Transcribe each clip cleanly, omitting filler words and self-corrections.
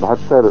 72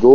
2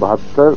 72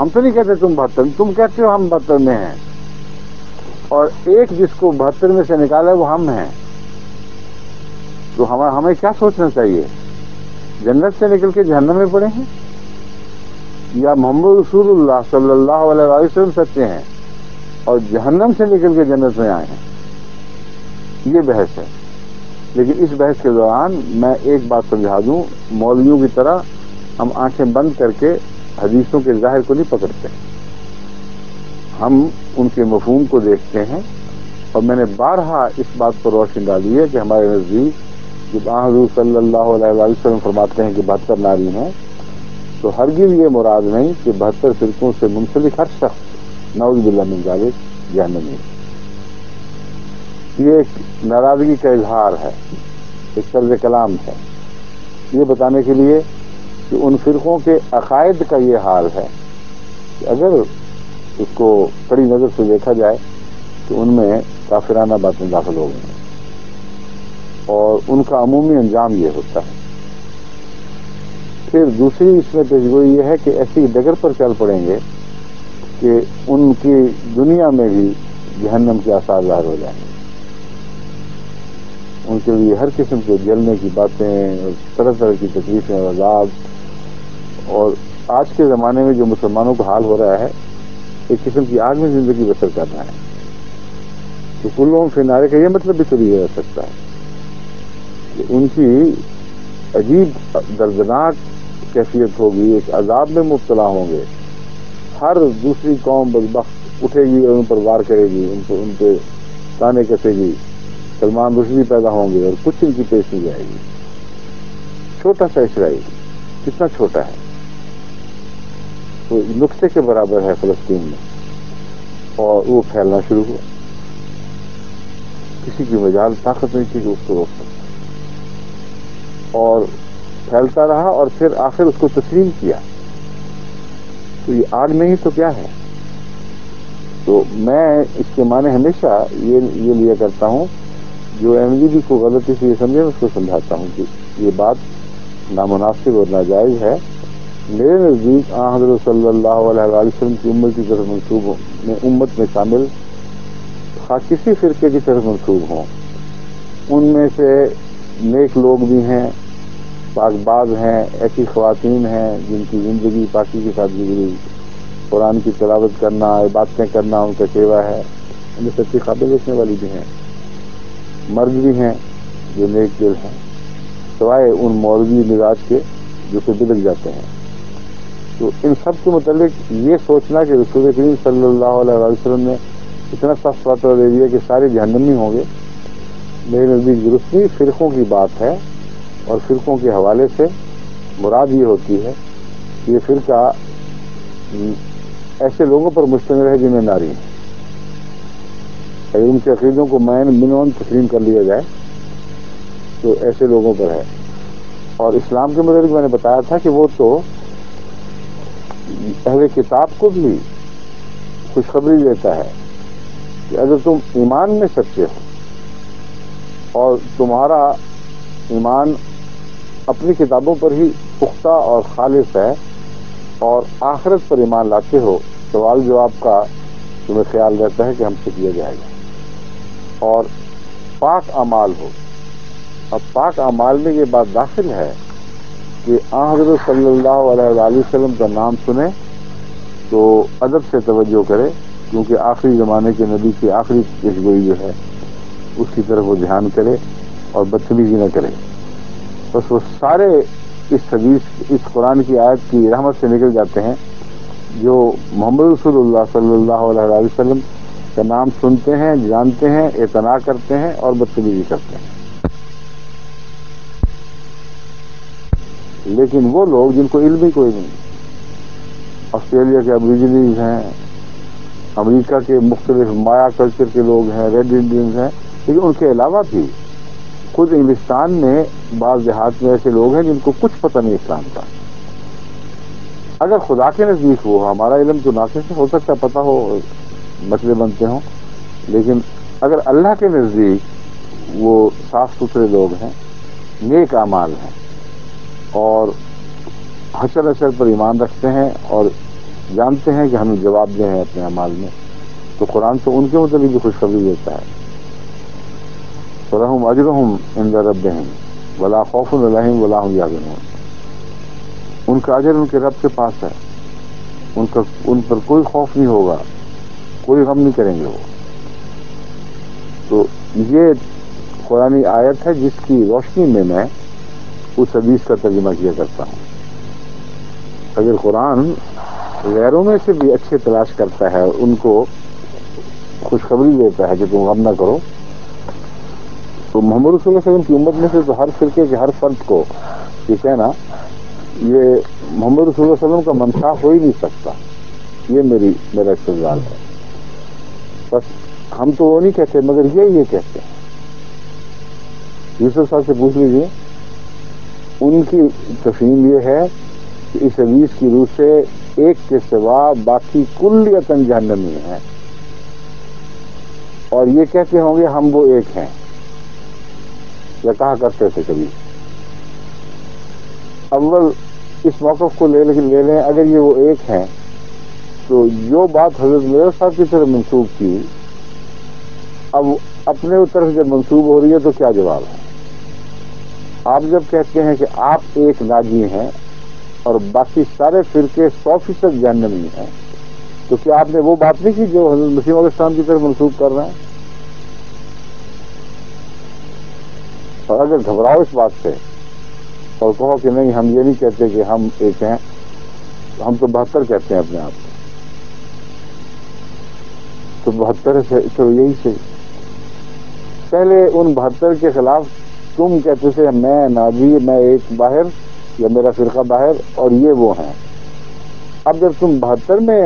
ہم تو نہیں کہتے تم 72، تم کہتے ہو ہم 72 میں ہیں، اور ایک جس کو 72 میں سے نکالا وہ ہم ہیں. تو ہمیں کیا سوچنا چاہیے؟ جنت سے نکل کے جہنم میں پڑے ہیں، یا محمد رسول اللہ صلی اللہ علیہ وسلم سچے ہیں اور جہنم سے نکل کے جنت میں آئے ہیں؟ یہ بحث ہے. لیکن اس بحث کے دوران میں ایک بات سمجھا دوں، مولویوں کی طرح ہم آنکھیں بند کر کے حدیثوں کے ظاہر کو نہیں پکڑتے، ہم ان کے مفہوم کو دیکھتے ہیں. اور میں نے بارہا اس بات پر روشنی ڈالی ہے کہ ہمارے نزدیک جب حضور صلی اللہ علیہ وسلم فرماتے ہیں کہ 72 ناری ہیں، تو ہرگز یہ مراد نہیں کہ 72 فرقوں سے منسلک ہر شخص نعوذ باللہ من ذالک جہنمی. یہ ایک ناراضگی کا اظہار ہے، ایک طرز کلام ہے، یہ بتانے کے لیے کہ ان فرقوں کے عقائد کا یہ حال ہے کہ اگر اس کو کڑی نظر سے دیکھا جائے تو ان میں کافرانہ باتیں داخل ہو گئی ہیں، اور ان کا عمومی انجام یہ ہوتا ہے. پھر دوسری اس میں پیشگوئی یہ ہے کہ ایسی ڈگر پر چل پڑیں گے کہ ان کی دنیا میں بھی جہنم کے آثار ظاہر ہو جائیں گے. ان کے لیے ہر قسم کے جلنے کی باتیں اور طرح طرح کی تکلیفیں اور عذاب، اور آج کے زمانے میں جو مسلمانوں کا حال ہو رہا ہے ایک قسم کی آگ میں زندگی بسر کرنا ہے. تو کلوں فی نارے کا یہ مطلب بھی تو یہ رہ سکتا ہے کہ ان کی عجیب دردناک کیفیت ہوگی، ایک عذاب میں مبتلا ہوں گے. ہر دوسری قوم بدبخت اٹھے گی اور ان پر وار کرے گی، ان پہ تانے کسے گی، سلمان رشدی پیدا ہوں گے اور کچھ ان کی پیش نہیں جائے گی. چھوٹا سا اسرائیل کتنا چھوٹا ہے، تو نقطے کے برابر ہے فلسطین میں، اور وہ پھیلنا شروع ہوا. کسی کی مجال طاقت نہیں تھی کہ اس کو روک سکتا، اور پھیلتا رہا اور پھر آخر اس کو تسلیم کیا. تو یہ آگ نہیں تو کیا ہے؟ تو میں اس کے معنی ہمیشہ یہ لیا کرتا ہوں، جو MGB کو غلطی سے یہ سمجھے اس کو سمجھاتا ہوں کہ یہ بات نامناسب اور ناجائز ہے. میرے نزدیک حضرت صلی اللہ علیہ وسلم کی امت کی طرف منسوب میں امت میں شامل خاص کسی فرقے کی طرف منسوب ہوں، ان میں سے نیک لوگ بھی ہیں، پاک باز ہیں، ایسی خواتین ہیں جن کی زندگی پاکی کے ساتھ گزری، قرآن کی تلاوت کرنا، عبادتیں کرنا ان کا سیوا ہے، ان میں سچی قابل دیکھنے والی بھی ہیں. مرد بھی ہیں جو نیک دل ہیں، سوائے ان مولوی مزاج کے جو کہ بلک جاتے ہیں. تو ان سب کے متعلق یہ سوچنا کہ رسول کریم صلی اللہ علیہ وسلم نے اتنا صاف فاتحہ دے دیا کہ سارے جہنمی ہوں گے، میرے نزدیک درست نہیں. فرقوں کی بات ہے، اور فرقوں کے حوالے سے مراد یہ ہوتی ہے کہ یہ فرقہ ایسے لوگوں پر مشتمل ہے جنہیں ناری ہیں. اگر ان کے عقیدوں کو منون تسلیم کر لیا جائے تو ایسے لوگوں پر ہے. اور اسلام کے متعلق میں نے بتایا تھا کہ وہ تو اہل کتاب کو بھی خوشخبری دیتا ہے کہ اگر تم ایمان میں سچے ہو اور تمہارا ایمان اپنی کتابوں پر ہی پختہ اور خالص ہے اور آخرت پر ایمان لاتے ہو، سوال جواب کا تمہیں خیال رہتا ہے کہ ہم سے کیا جائے گا، اور پاک اعمال ہو. اب پاک اعمال میں یہ بات داخل ہے کہ حضرت صلی اللہ علیہ وآلہ وسلم کا نام سنے تو ادب سے توجہ کرے، کیونکہ آخری زمانے کے نبی کی آخری پیشگوئی جو ہے اس کی طرف وہ دھیان کرے اور بدتمیزی نہ کرے. بس وہ سارے اس حدیث، اس قرآن کی آیت کی رحمت سے نکل جاتے ہیں جو محمد رسول اللہ صلی اللہ علیہ وسلم کا نام سنتے ہیں، جانتے ہیں، اعتنا کرتے ہیں اور بدتمیزی کرتے ہیں. لیکن وہ لوگ جن کو علم ہی کوئی نہیں، آسٹریلیا کے ابریجنیز ہیں، امریکہ کے مختلف مایا کلچر کے لوگ ہیں، ریڈ انڈینز ہیں، لیکن ان کے علاوہ بھی خود انگلستان میں بعض دیہات میں ایسے لوگ ہیں جن کو کچھ پتہ نہیں اسلام کا. اگر خدا کے نزدیک وہ ہمارا علم تو ناقص ہو سکتا ہے، پتہ ہو، مسئلے بنتے ہوں، لیکن اگر اللہ کے نزدیک وہ صاف ستھرے لوگ ہیں، نیک اعمال ہیں اور حشر پر ایمان رکھتے ہیں اور جانتے ہیں کہ ہمیں جواب دیں ہیں اپنے اعمال میں، تو قرآن تو ان کے متعلق بھی خوشخبری دیتا ہے. فَلَهُمْ أَجْرُهُمْ عِنْدَ رَبِّهِمْ وَلَا خَوْفٌ عَلَيْهِمْ وَلَا هُمْ يَحْزَنُونَ. ان کا اجر ان کے رب کے پاس ہے، ان پر کوئی خوف نہیں ہوگا، کوئی غم نہیں کریں گے وہ. تو یہ قرآنی آیت ہے جس کی روشنی میں اس حدیث کا ترجمہ کیا کرتا ہوں. اگر قرآن غیروں میں سے بھی اچھے تلاش کرتا ہے، ان کو خوشخبری دیتا ہے کہ تم غم نہ کرو، تو محمد رسول اللہ صلی اللہ علیہ وسلم کی امت میں سے تو ہر فرقے کے ہر فرد کو یہ کہنا، یہ محمد رسول اللہ صلی اللہ علیہ وسلم کا منصاف ہو ہی نہیں سکتا. یہ میرا استدلال ہے. بس ہم تو وہ نہیں کہتے، مگر یہ کہتے ہیں. یوسف صاحب سے پوچھ لیجیے، ان کی تفہیم یہ ہے کہ اس حدیث کی روح سے ایک کے سوا باقی کلیتاً جہنمی ہیں، اور یہ کہتے ہوں گے ہم وہ ایک ہیں، یا کہا کرتے تھے کبھی. اول اس موقف کو لے لیں، اگر یہ وہ ایک ہیں تو جو بات حضرت میرے صاحب کی طرف منسوب کی، اب اپنے طرف جب منسوب ہو رہی ہے تو کیا جواب ہے؟ آپ جب کہتے ہیں کہ آپ ایک ناجی ہیں اور باقی سارے فرقے 100% جہنمی ہیں، تو کیا آپ نے وہ بات نہیں کی جو حضرت مسیح علیہ السلام کی طرف منسوب کر رہے ہیں؟ اور اگر گھبراؤ اس بات سے اور کہو کہ نہیں ہم یہ نہیں کہتے کہ ہم ایک ہیں، ہم تو 72 کہتے ہیں اپنے آپ کو، تو 72 سے تو یہی سے پہلے ان 72 کے خلاف تم کہتے تھے میں ناجی، میں ایک باہر، یا میرا فرقہ باہر، اور یہ وہ ہیں. اب جب تم 72 میں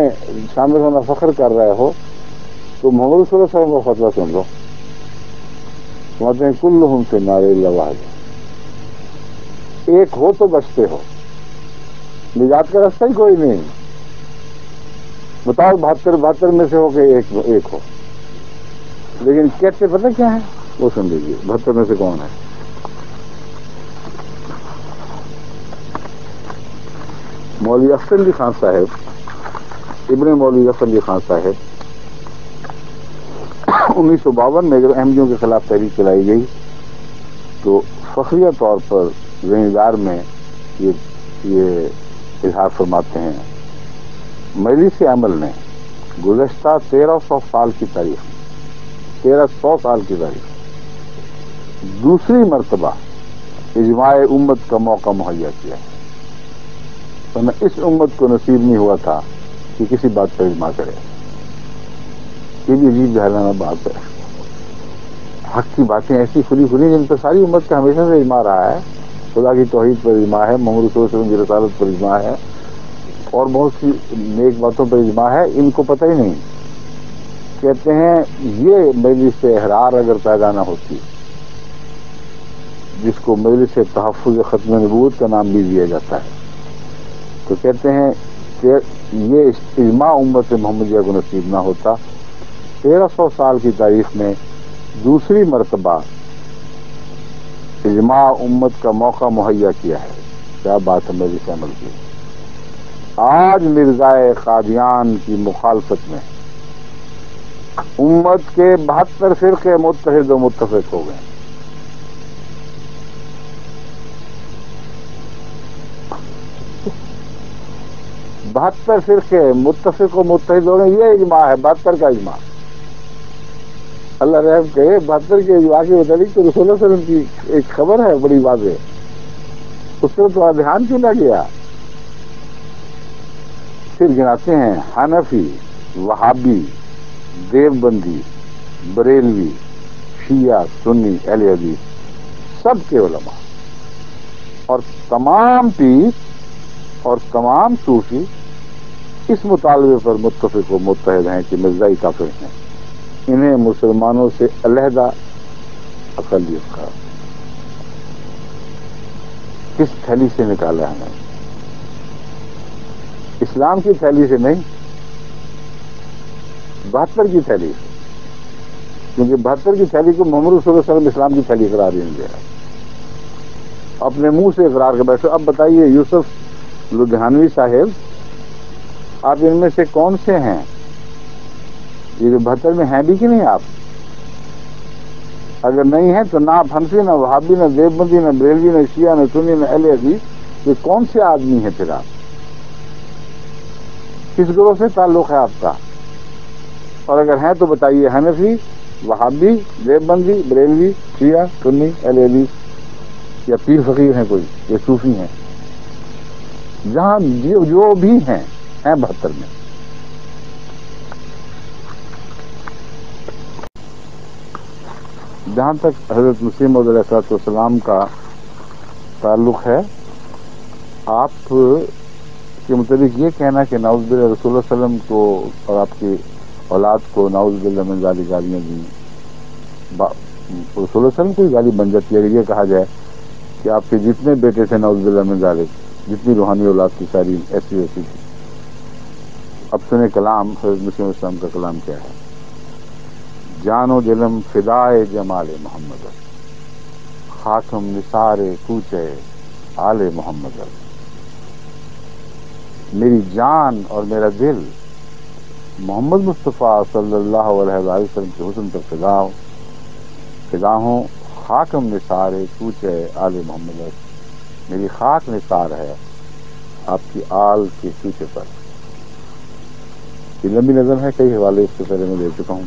شامل ہونا فخر کر رہے ہو تو محمد صلی اللہ علیہ وسلم کا فتویٰ سن لو. کہتے ہیں کلہم فی النار الا واحد، ایک ہو تو بچتے ہو، نجات کا راستہ ہی کوئی نہیں. بتاؤ 72 میں سے ہو کہ ایک ہو. لیکن کہتے پتہ کیا ہے، وہ سن لیجیے 72 میں سے کون ہے. مولوی افضل علی خان صاحب، ابن مولوی افضل علی خان صاحب، 1952 میں جب احمدیوں کے خلاف تحریک چلائی گئی تو فخریہ طور پر زمیندار میں یہ اظہار فرماتے ہیں، مجلس عمل نے گزشتہ 1300 سال کی تاریخ، 1300 سال کی تاریخ دوسری مرتبہ اجماع امت کا موقع مہیا کیا ہے. ورنہ اس امت کو نصیب نہیں ہوا تھا کہ کسی بات پر اجماع کرے. یہ بھی عجیب جہلانہ بات ہے. حق کی باتیں ایسی کھلی جن پر ساری امت کا ہمیشہ سے اجماع رہا ہے. خدا کی توحید پر اجماع ہے، محمد رسول اللہ علیہ وسلم کی رسالت پر اجماع ہے، اور بہت سی نیک باتوں پر اجماع ہے. ان کو پتہ ہی نہیں. کہتے ہیں یہ مجلس سے احرار اگر پیدا نہ ہوتی، جس کو مجلس تحفظ ختم نبوت کا نام بھی دیا جاتا ہے، تو کہتے ہیں کہ یہ اجماع امت محمدیہ کو نصیب نہ ہوتا. 1300 سال کی تاریخ میں دوسری مرتبہ اجماع امت کا موقع مہیا کیا ہے. کیا بات ہے مجلس عمل کی. آج مرزائے قادیان کی مخالفت میں امت کے 72 فرقے متحد و متفق ہو گئے. بہتر فرقے متفق و متحد ہو گئے. یہ اجماع ہے 72 کا اجماع. اللہ رحم کہے 72 کے اجماع کے متعلق تو رسول اللہ صلی اللہ علیہ وسلم کی ایک خبر ہے بڑی واضح، اس پر تو دھیان کیوں نہ گیا. پھر گناتے ہیں حنفی، وہابی، دیوبندی، بریلوی، شیعہ، سنی، اہل حدیث، سب کے علماء اور تمام پیر اور تمام صوفی اس مطالبے پر متفق و متحد ہیں کہ مرزائی کافر ہیں. انہیں مسلمانوں سے علیحدہ اقلیت کا کس تھیلی سے نکالا ہے؟ اسلام کی تھیلی سے نہیں، 72 کی تھیلی سے. کیونکہ 72 کی تھیلی کو محمد صلی اللہ علیہ وسلم اسلام کی تھیلی قرار نہیں دیا. اپنے منہ سے اقرار کے بیٹھو. اب بتائیے یوسف لدھیانوی صاحب آپ ان میں سے کون سے ہیں؟ یہ جو 72 میں ہیں بھی کہ نہیں آپ؟ اگر نہیں ہیں تو نہ آپ حنفی، نہ وہابی، نہ دیوبندی، نہ بریلوی، نہ شیعہ، نہ سنی، نہ اہل حدیث، یہ کون سے آدمی ہیں پھر آپ؟ کس گروہ سے تعلق ہے آپ کا؟ اور اگر ہیں تو بتائیے، حنفی، وہابی، دیوبندی، بریلوی، شیعہ، سنی، اہل حدیث، یا پیر فقیر ہیں کوئی، یا صوفی ہیں؟ جہاں جو بھی ہیں 72 میں. جہاں تک حضرت مسیح موعود علیہ السلام کا تعلق ہے، آپ کے متعلق یہ کہنا کہ نعوذ باللہ رسول اللہ صلی اللہ علیہ وسلم کو اور آپ کی اولاد کو نعوذ باللہ من ذالک گالیاں دیں، رسول اللہ صلی اللہ علیہ وسلم کو گالی بن جاتی ہے اگر یہ کہا جائے کہ آپ کے جتنے بیٹے تھے نعوذ باللہ من ذالک، جتنی روحانی اولاد کی ساری ایسی ویسی تھی. اب سنیں کلام حضرت مسیح علیہ السلام کا کلام کیا ہے. جان و دلم فدائے جمال محمد، خاتم نثار کوچے آل محمد. میری جان اور میرا دل محمد مصطفیٰ صلی اللہ علیہ وسلم کے حسن پر فدا ہوں. خاکم نثار کوچے آل محمد، میری خاک نثار ہے آپ کی آل کے کوچے پر. یہ لمبی نظم ہے، کئی حوالے اس سے پہلے میں دے چکا ہوں.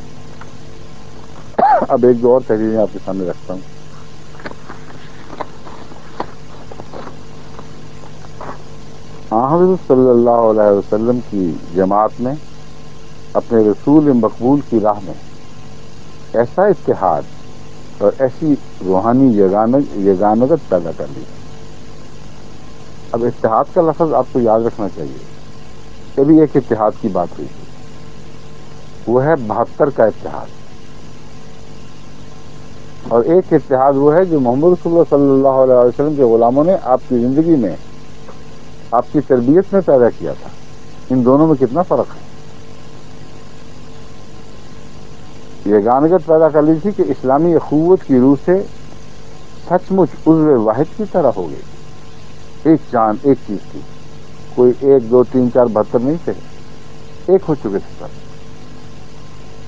اب ایک دو اور تحریریں آپ کے سامنے رکھتا ہوں. حضرت صلی اللہ علیہ وسلم کی جماعت میں اپنے رسول مقبول کی راہ میں ایسا اتحاد اور ایسی روحانی یگانگت پیدا کر لی. اب اتحاد کا لفظ آپ کو یاد رکھنا چاہیے. کبھی ایک اتحاد کی بات ہوئی، وہ ہے 72 کا اتحاد، اور ایک اتحاد وہ ہے جو محمد رسول اللہ صلی اللہ علیہ وسلم کے غلاموں نے آپ کی زندگی میں، آپ کی تربیت میں پیدا کیا تھا. ان دونوں میں کتنا فرق ہے. یہ گانگت پیدا کر لی تھی کہ اسلامی اخوت کی روح سے سچ مچ عضو واحد کی طرح ہو گئی، ایک جان ایک چیز تھی. کوئی 1 2 3 4 72 نہیں تھے، ایک ہو چکے تھے سب.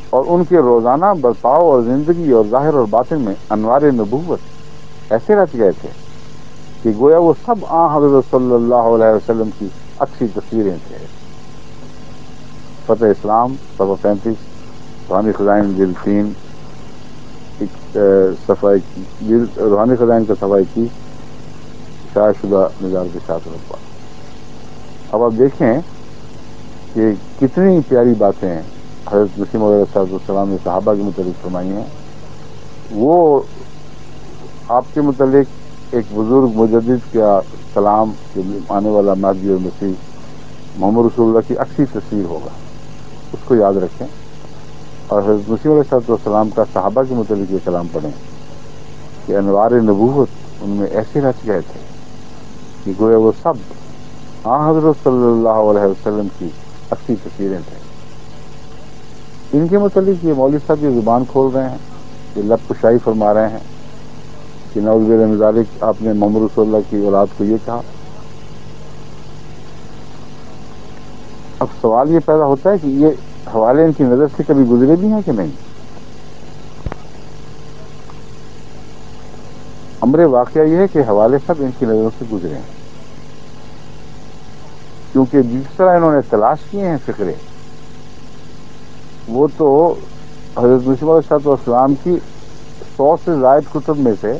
اور ان کے روزانہ برتاؤ اور زندگی اور ظاہر اور باطن میں انوار نبوت ایسے رچ گئے تھے کہ گویا وہ سب حضرت صلی اللہ علیہ وسلم کی عکسی تصویریں تھے. فتح اسلام صفحہ 35، روحانی خزائن جلد 3 صفحہ روحانی خزائن کا صفحہ 21، شائع شدہ نظار کے ساتھ رقبہ. اب آپ دیکھیں کہ کتنی پیاری باتیں حضرت مسیح موعود علیہ السلام نے صحابہ کے متعلق فرمائی ہیں. وہ آپ کے متعلق ایک بزرگ مجدد کا کلام کہ آنے والا مہدی اور مسیح محمد رسول اللہ کی عکسی تصویر ہوگا، اس کو یاد رکھیں. اور حضرت مسیح علیہ السلام کا صحابہ کے متعلق یہ کلام پڑھیں کہ انوار نبوت ان میں ایسے رچ گئے تھے کہ گویا وہ سب حضرت صلی اللہ علیہ وسلم کی عکسی تصویریں تھے. ان کے متعلق یہ مولوی صاحب یہ زبان کھول رہے ہیں، یہ لب کشائی فرما رہے ہیں کہ نعوذ باللہ من ذالک آپ نے محمد رسول اللہ کی اولاد کو یہ کہا. اب سوال یہ پیدا ہوتا ہے کہ یہ حوالے ان کی نظر سے کبھی گزرے بھی ہیں کہ نہیں؟ امر واقعہ یہ ہے کہ حوالے سب ان کی نظروں سے گزرے ہیں، کیونکہ جس طرح انہوں نے تلاش کیے ہیں فکرے، وہ تو حضرت مسیح علیہ السلام کی 100 سے زائد کتب میں سے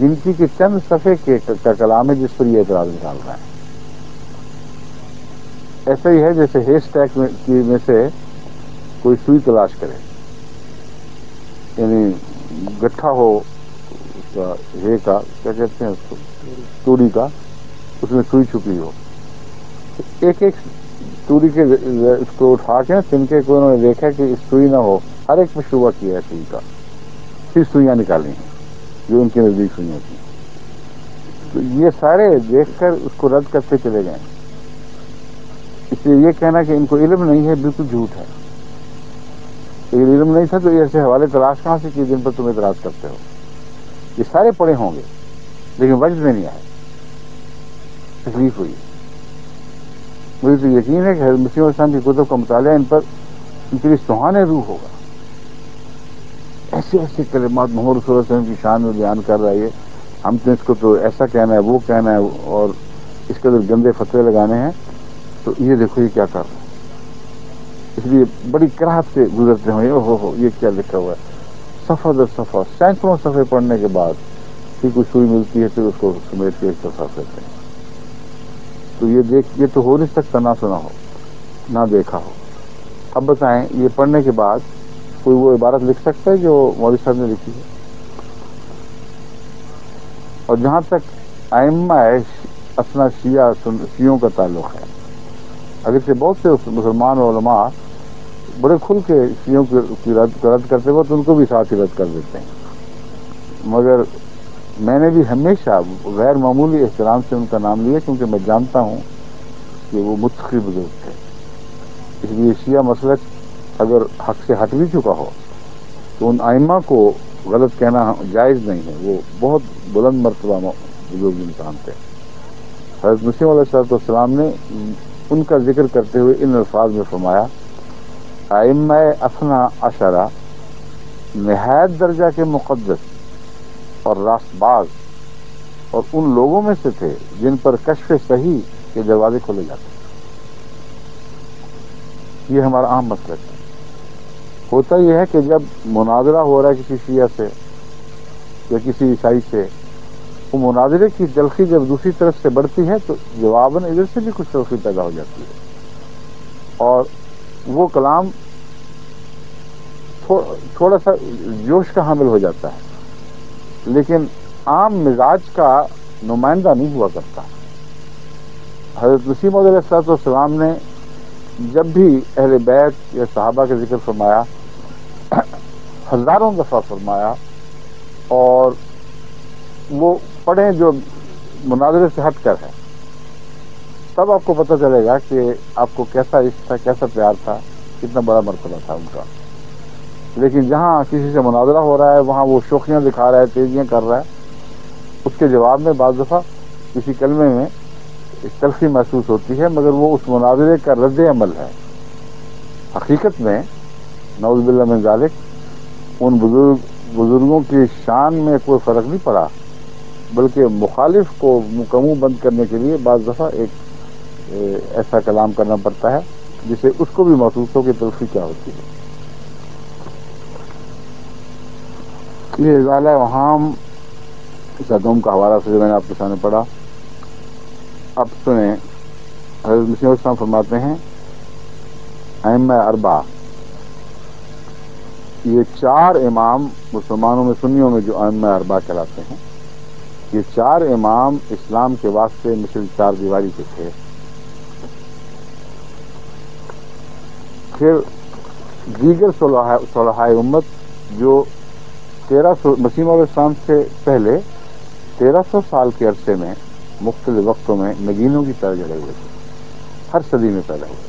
گنتی کے چند صفحے کا کلام ہے جس پر یہ اعتراض نکال رہے ہیں. ایسا ہی ہے جیسے ہیس ٹیگ میں سے کوئی سوئی تلاش کرے، یعنی گٹھا ہو اس کا ہے کا کیا کہتے ہیں اس کو، توری کا، اس میں سوئی چھپی ہو. ایک ایک توری کے اس کو اٹھا کے تنکے کو انہوں نے دیکھا کہ اس سوئی نہ ہو، ہر ایک میں شبہ کیا ہے سوئی کا، پھر سوئیاں نکالی ہیں جو ان کے نزدیک سوئیاں تھیں. تو یہ سارے دیکھ کر اس کو رد کرتے چلے گئے. اس لیے یہ کہنا کہ ان کو علم نہیں ہے بالکل جھوٹ ہے. اگر علم نہیں تھا تو یہ ایسے حوالے تلاش کہاں سے کیے جن پر تم اعتراض کرتے ہو؟ یہ سارے پڑھے ہوں گے لیکن وجد میں نہیں آئے، تکلیف ہوئی. مجھے تو یقین ہے کہ حضرت مسیح علیہ السلام کی کتب کا مطالعہ ان کے لیے سہانے روح ہوگا. ایسے ایسے کلمات محمد رسول اللہ علیہ وسلم کی شان میں بیان کر رہا ہے. ہم تو اس کو تو ایسا کہنا ہے وہ کہنا ہے اور اس کے اندر گندے فتوے لگانے ہیں. تو یہ دیکھو یہ کیا کر رہا ہے. اس لیے بڑی کراہت سے گزرتے ہوئے ہو یہ کیا لکھا ہوا ہے. صفحہ در صفحہ سینکڑوں صفحے پڑھنے کے بعد پھر کوئی سوئی ملتی ہے پھر اس کو سمیٹ کے ایک صفحہ کرتے ہیں. تو یہ تو ہو نہیں سکتا نہ سنا ہو نہ دیکھا ہو. اب بتائیں یہ پڑھنے کے بعد کوئی وہ عبارت لکھ سکتا ہے جو مولوی صاحب نے لکھی ہے؟ اور جہاں تک ائمہ اثنا شیعوں کا تعلق ہے، اگرچہ بہت سے مسلمان علماء بڑے کھل کے شیعوں کی رد کرتے وقت ان کو بھی ساتھ ہی رد کر دیتے ہیں، مگر میں نے بھی ہمیشہ غیر معمولی احترام سے ان کا نام لیا کیونکہ میں جانتا ہوں کہ وہ متقی بزرگ تھے. اس لیے شیعہ مسلک اگر حق سے ہٹ بھی چکا ہو تو ان ائمہ کو غلط کہنا جائز نہیں ہے. وہ بہت بلند مرتبہ بزرگ انسان تھے. حضرت مسیح علیہ السلام نے ان کا ذکر کرتے ہوئے ان الفاظ میں فرمایا، ائمہ اثنا عشرہ نہایت درجہ کے مقدس اور راست باز اور ان لوگوں میں سے تھے جن پر کشف صحیح کے دروازے کھولے جاتے. یہ ہمارا عام مسئلہ ہے. ہوتا یہ ہے کہ جب مناظرہ ہو رہا ہے کسی شیعہ سے یا کسی عیسائی سے، وہ مناظرے کی تلخی جب دوسری طرف سے بڑھتی ہے تو جواباً ادھر سے بھی کچھ تلخی پیدا ہو جاتی ہے اور وہ کلام تھوڑا سا جوش کا حامل ہو جاتا ہے لیکن عام مزاج کا نمائندہ نہیں ہوا کرتا. حضرت مسیح موعود علیہ السلام نے جب بھی اہل بیت یا صحابہ کا ذکر فرمایا ہزاروں دفعہ فرمایا اور وہ پڑھیں جو مناظرے سے ہٹ کر ہے، تب آپ کو پتہ چلے گا کہ آپ کو کیسا عشق تھا، کیسا پیار تھا، کتنا بڑا مرتبہ تھا ان کا. لیکن جہاں کسی سے مناظرہ ہو رہا ہے وہاں وہ شوخیاں دکھا رہا ہے، تیزیاں کر رہا ہے، اس کے جواب میں بعض دفعہ کسی کلمے میں تلخی محسوس ہوتی ہے مگر وہ اس مناظرے کا رد عمل ہے. حقیقت میں نعوذ باللہ من ذالک ان بزرگوں کی شان میں کوئی فرق نہیں پڑا بلکہ مخالف کو منہ بند کرنے کے لیے بعض دفعہ ایک ایسا کلام کرنا پڑتا ہے جسے اس کو بھی محسوس ہو کہ تلخی کیا ہوتی ہے. یہ ازالہ وہام صدوم کا حوالہ سے میں نے آپ کے سامنے پڑھا. اب سنیں حضرت مسیح علیہ السلام فرماتے ہیں ائمہ اربعہ، یہ چار امام مسلمانوں میں سنیوں میں جو ائمہ اربعہ کہلاتے ہیں، یہ چار امام اسلام کے واسطے مثل چار دیواری کے تھے. پھر دیگر صلحاء امت جو 1300 مسیح علیہ السلام سے پہلے 1300 سال کے عرصے میں مختلف وقتوں میں نگینوں کی طرح جڑے ہوئے تھے، ہر صدی میں پیدا ہوئے.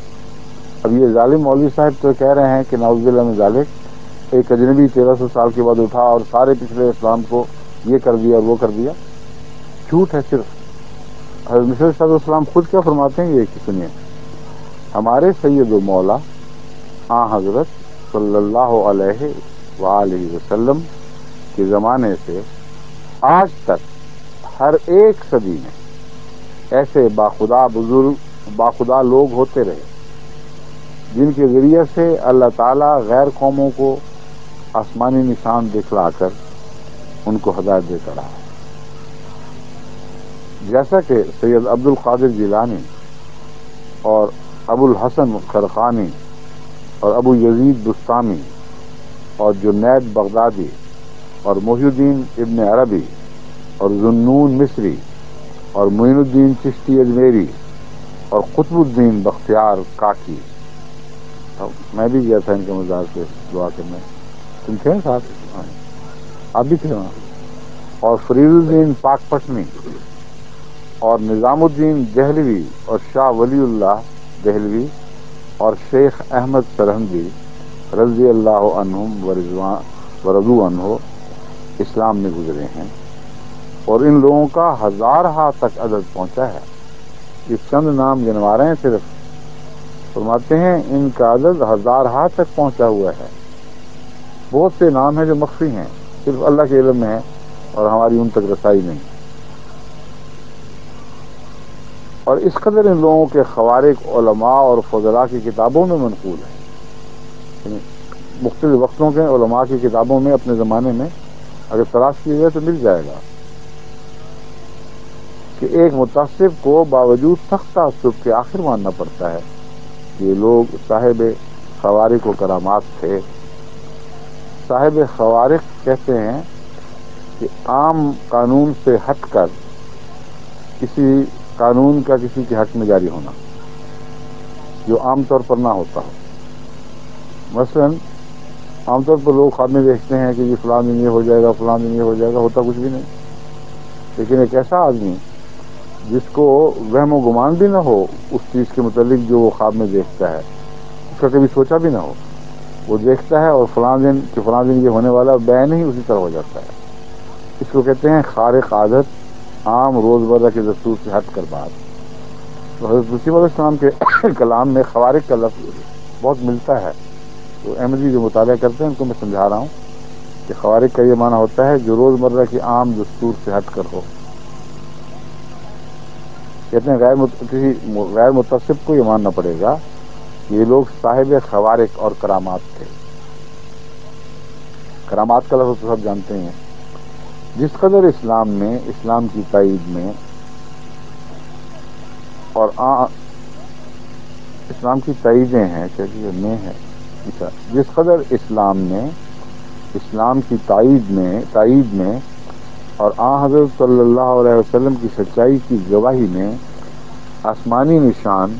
اب یہ ظالم مولوی صاحب تو کہہ رہے ہیں کہ نعوذ باللہ من ذالک ایک اجنبی 1300 سال کے بعد اٹھا اور سارے پچھلے اسلام کو یہ کر دیا اور وہ کر دیا. جھوٹ ہے صرف. حضرت مسیح علیہ السلام خود کیا فرماتے ہیں یہ سنیے، ہمارے سید و مولا حضرت صلی اللہ علیہ وآلہ وسلم کے زمانے سے آج تک ہر ایک صدی میں ایسے باخدا لوگ ہوتے رہے جن کے ذریعے سے اللہ تعالیٰ غیر قوموں کو آسمانی نشان دکھلا کر ان کو ہدایت دیتا رہا. جیسا کہ سید عبد القادر جیلانی اور ابو الحسن خرقانی اور ابو یزید بستامی اور جنید بغدادی اور محی الدین ابن عربی اور ذوالنون مصری اور معین الدین چشتی اجمیری اور قطب الدین بختیار کاکی. میں بھی گیا تھا ان کے مزار سے دعا کرنے. تم تھے ساتھ؟ آپ بھی تھے وہاں. اور فرید الدین پاک پٹنی اور نظام الدین دہلوی اور شاہ ولی اللہ دہلوی اور شیخ احمد سرہندی رضی اللہ عنہم ورضوا عنہ اسلام میں گزرے ہیں اور ان لوگوں کا ہزارہا تک عدد پہنچا ہے. یہ چند نام گنوا رہے ہیں صرف فرماتے ہیں ان کا عدد ہزارہا تک پہنچا ہوا ہے. بہت سے نام ہیں جو مخفی ہیں، صرف اللہ کے علم میں ہیں اور ہماری ان تک رسائی نہیں. اور اس قدر ان لوگوں کے خوارق علماء اور فضلاء کی کتابوں میں منقول ہے. یعنی مختلف وقتوں کے علماء کی کتابوں میں اپنے زمانے میں اگر تلاش کیے جائے تو مل جائے گا کہ ایک متعصب کو باوجود سخت تعصب کے آخر ماننا پڑتا ہے. یہ لوگ صاحب خوارق و کرامات تھے. صاحب خوارق کہتے ہیں کہ عام قانون سے ہٹ کر کسی قانون کا کسی کے حق میں جاری ہونا جو عام طور پر نہ ہوتا ہو. مثلا عام طور پر لوگ خواب میں دیکھتے ہیں کہ یہ فلاں دن یہ ہو جائے گا، فلاں دن یہ ہو جائے گا، ہوتا کچھ بھی نہیں. لیکن ایک ایسا آدمی جس کو وہم و گمان بھی نہ ہو اس چیز کے متعلق جو وہ خواب میں دیکھتا ہے، اس کا کبھی سوچا بھی نہ ہو، وہ دیکھتا ہے اور فلاں دن یہ ہونے والا بین ہی اسی طرح ہو جاتا ہے. اس کو کہتے ہیں خارق عادت، عام روزمرہ کے دستور سے ہٹ کر بات. تو حضرت مسیح علیہ السلام کے کلام میں خوارق کا لفظ بہت ملتا ہے. تو احمدی جو مطالعہ کرتے ہیں ان کو میں سمجھا رہا ہوں کہ خوارق کا یہ معنی ہوتا ہے جو روزمرہ کی عام دستور سے ہٹ کر ہو. کہتے ہیں کسی غیر متصب کو یہ ماننا پڑے گا کہ یہ لوگ صاحب خوارق اور کرامات تھے. کرامات کا لفظ تو سب جانتے ہیں. جس قدر اسلام میں، اسلام کی تائید میں اور اسلام کی تائیدیں ہیں میں ہے، جس قدر اسلام میں، اسلام کی تائید میں اور حضرت صلی اللہ علیہ وسلم کی سچائی کی گواہی میں آسمانی نشان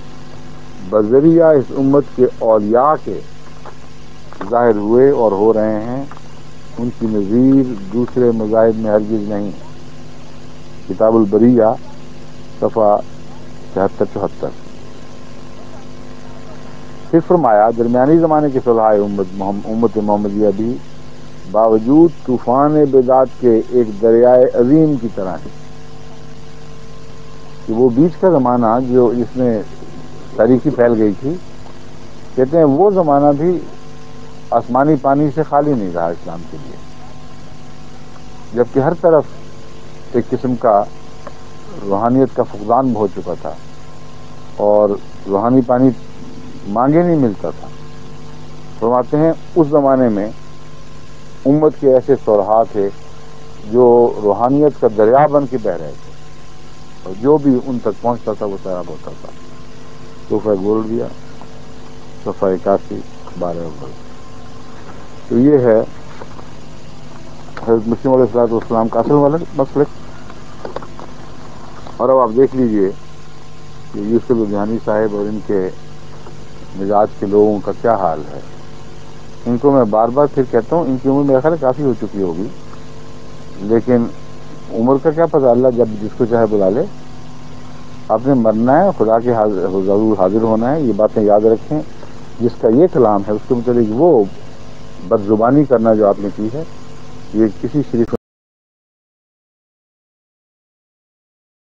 بذریعہ اس امت کے اولیاء کے ظاہر ہوئے اور ہو رہے ہیں، ان کی نظیر دوسرے مذاہب میں ہرگز نہیں. کتاب البریہ صفحہ 73-74. پھر فرمایا درمیانی زمانے کے صلحائے امت محمدیہ بھی باوجود طوفان بدعت کے ایک دریائے عظیم کی طرح ہے. کہ وہ بیچ کا زمانہ جس میں تاریخی پھیل گئی تھی، کہتے ہیں وہ زمانہ بھی آسمانی پانی سے خالی نہیں رہا اسلام کے لیے، جبکہ ہر طرف ایک قسم کا روحانیت کا فقدان ہو چکا تھا اور روحانی پانی مانگے نہیں ملتا تھا. فرماتے ہیں اس زمانے میں امت کے ایسے صورحا تھے جو روحانیت کا دریا بن کے بہ رہے تھے اور جو بھی ان تک پہنچتا تھا وہ سیراب ہوتا تھا. صفحہ گولڈیا صفحہ 81-12. تو یہ ہے حضرت مسیح علیہ السلام کا اصل مسلک. اور اب آپ دیکھ لیجئے کہ یوسف لدھیانی صاحب اور ان کے مزاج کے لوگوں کا کیا حال ہے. ان کو میں بار بار پھر کہتا ہوں، ان کی عمر میرا خیال کافی ہو چکی ہوگی، لیکن عمر کا کیا پتہ، اللہ جب جس کو چاہے بلا لے. آپ نے مرنا ہے، خدا کے ضرور حاضر ہونا ہے. یہ باتیں یاد رکھیں. جس کا یہ کلام ہے اس کے متعلق وہ بد زبانی کرنا جو آپ نے کی ہے، یہ کسی شریف